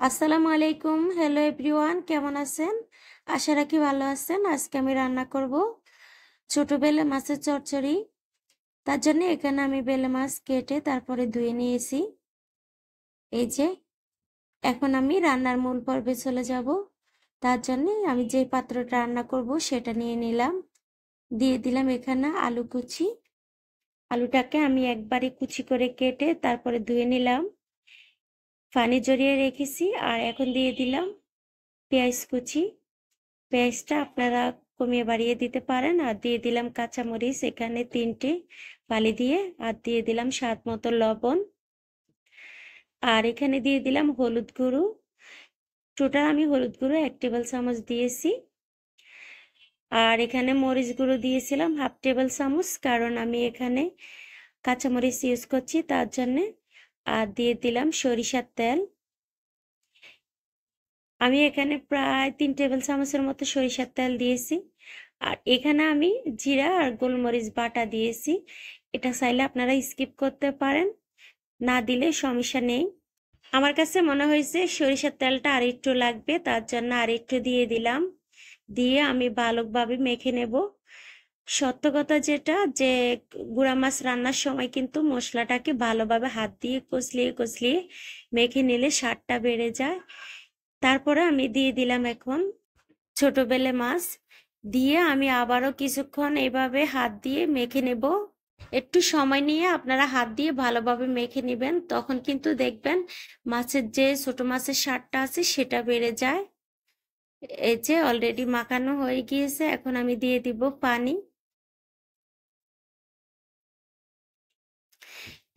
আসসালামু আলাইকুম। Hello everyone, কেমন আছেন? আশা রাখি ভালো আছেন। আজকে আমি রান্না করব ছোট বেলে মাছের চচ্চড়ি। তার জন্য এখানে আমি বেলে মাছ কেটে তারপরে ধুয়ে নিয়েছি। এই যে এখন আমি রান্নার মূল পর্বে চলে যাব। তার জন্য আমি যে পাত্রটা রান্না করব সেটা নিয়ে নিলাম। দিয়ে দিলাম এখানে আলু কুচি। আলুটাকে আমি একবারে কুচি করে কেটে তারপরে ধুয়ে নিলাম, পানি ঝরিয়ে রেখেছি। আর এখন দিয়ে দিলাম পেঁয়াজ কুচি। পেঁয়াজটা আপনারা কমিয়ে বাড়িয়ে দিতে পারেন। আর দিয়ে দিলাম কাঁচামরিচ এখানে 3টে ফালি দিয়ে, আর দিয়ে দিলাম স্বাদ মতো লবণ। আর এখানে দিয়ে দিলাম হলুদ গুঁড়ো। টোটাল আমি হলুদ গুঁড়ো 1 টেবিল চামচ দিয়েছি। আর এখানে মরিচ গুঁড়ো দিয়েছিলাম 1/2 টেবিল চামচ, কারণ আমি এখানে কাঁচামরিচ ইউজ করছি তার জন্যে। আর দিয়ে দিলাম সরিষার তেল। আমি এখানে প্রায় 3 টেবিল চামচের মতো সরিষার তেল দিয়েছি। আর এখানে আমি জিরা আর গোলমরিচ বাটা দিয়েছি। এটা চাইলে আপনারা স্কিপ করতে পারেন, না দিলে সমস্যা নেই। আমার কাছে মনে হয়েছে সরিষার তেলটা আর একটু লাগবে, তার জন্য আর একটু দিয়ে দিলাম। দিয়ে আমি ভালোভাবে মেখে নেব। সত্য কথা যেটা, যে গুঁড়া মাছ রান্নার সময় কিন্তু মশলাটাকে ভালোভাবে হাত দিয়ে কচলিয়ে কচলিয়ে মেখে নিলে স্বাদটা বেড়ে যায়। তারপরে আমি দিয়ে দিলাম এখন ছোট বেলে মাছ। দিয়ে আমি আবারও কিছুক্ষণ এইভাবে হাত দিয়ে মেখে নেব। একটু সময় নিয়ে আপনারা হাত দিয়ে ভালোভাবে মেখে নেবেন, তখন কিন্তু দেখবেন মাছের যে ছোট মাছের স্বাদটা আছে সেটা বেড়ে যায়। এই যে অলরেডি মাখানো হয়ে গিয়েছে, এখন আমি দিয়ে দিব পানি।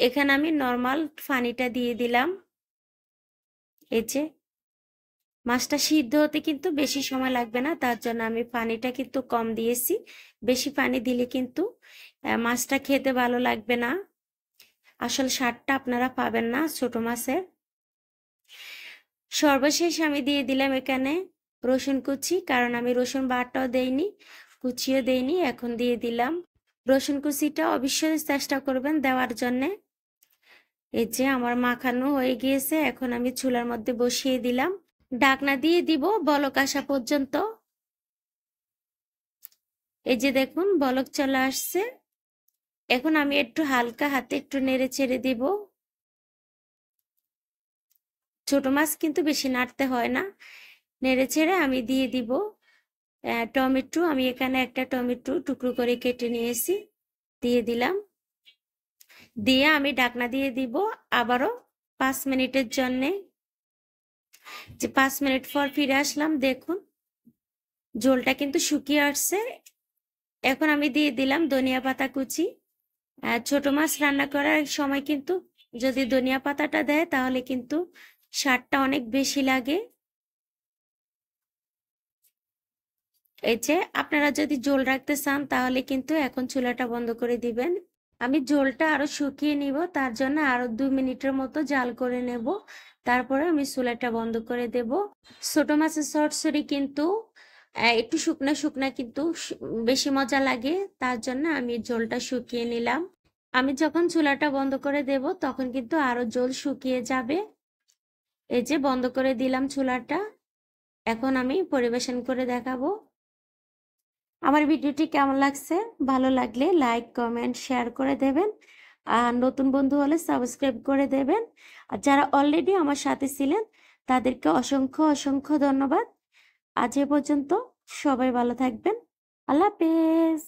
এখানে আমি নর্মাল পানিটা দিয়ে দিলাম। এই যে মাছটা সিদ্ধ হতে কিন্তু বেশি সময় লাগবে না, তার জন্য আমি পানিটা কিন্তু কম দিয়েছি। বেশি পানি দিলে কিন্তু মাছটা খেতে ভালো লাগবে না, আসল স্বাদটা আপনারা পাবেন না ছোট মাছের। সর্বশেষ আমি দিয়ে দিলাম এখানে রসুন কুচি, কারণ আমি রসুন বাটাও দেইনি, কুচিও দেইনি। এখন দিয়ে দিলাম রসুন কুচিটা, অবশ্যই চেষ্টা করবেন দেওয়ার জন্যে। এই যে আমার মাখানো হয়ে গিয়েছে, এখন আমি চুলার মধ্যে বসিয়ে দিলাম। ঢাকনা দিয়ে দিব বলক আসা পর্যন্ত। এই যে দেখুন বলক চলে আসছে। এখন আমি একটু হালকা হাতে একটু নেড়ে ছেড়ে দিব। ছোট মাছ কিন্তু বেশি নাড়তে হয় না। নেড়ে ছেড়ে আমি দিয়ে দিব টমেটো। আমি এখানে একটা টমেটো টুকরো করে কেটে নিয়েছি, দিয়ে দিলাম। দিয়ে আমি ঢাকনা দিয়ে দিব আবারও 5 মিনিটের জন্যে। যে 5 মিনিট পর ফিরে আসলাম, দেখুন ঝোলটা কিন্তু শুকিয়ে আসছে। এখন আমি দিয়ে দিলাম ধনিয়া পাতা কুচি। ছোট মাছ রান্না করার সময় কিন্তু যদি ধনিয়া পাতাটা দেয় তাহলে কিন্তু স্বাদটা অনেক বেশি লাগে। এই যে আপনারা যদি ঝোল রাখতে চান তাহলে কিন্তু এখন চুলাটা বন্ধ করে দিবেন। আমি ঝোলটা আরো শুকিয়ে নিব, তার জন্য আরো 2 মিনিটের মতো জাল করে নেব। তারপরে আমি চুলাটা বন্ধ করে দেব। ছোট মাছের চচ্চড়ি কিন্তু একটু শুকনা শুকনা কিন্তু বেশি মজা লাগে, তার জন্য আমি ঝোলটা শুকিয়ে নিলাম। আমি যখন চুলাটা বন্ধ করে দেব তখন কিন্তু আরো ঝোল শুকিয়ে যাবে। এই যে বন্ধ করে দিলাম চুলাটা। এখন আমি পরিবেশন করে দেখাবো। আমার ভিডিওটি কেমন লাগছে? ভালো লাগলে লাইক কমেন্ট শেয়ার করে দেবেন। আর নতুন বন্ধু হলে সাবস্ক্রাইব করে দেবেন। আর যারা অলরেডি আমার সাথে ছিলেন তাদেরকে অসংখ্য অসংখ্য ধন্যবাদ। আজ এ পর্যন্ত, সবাই ভালো থাকবেন। আল্লাহ হাফেজ।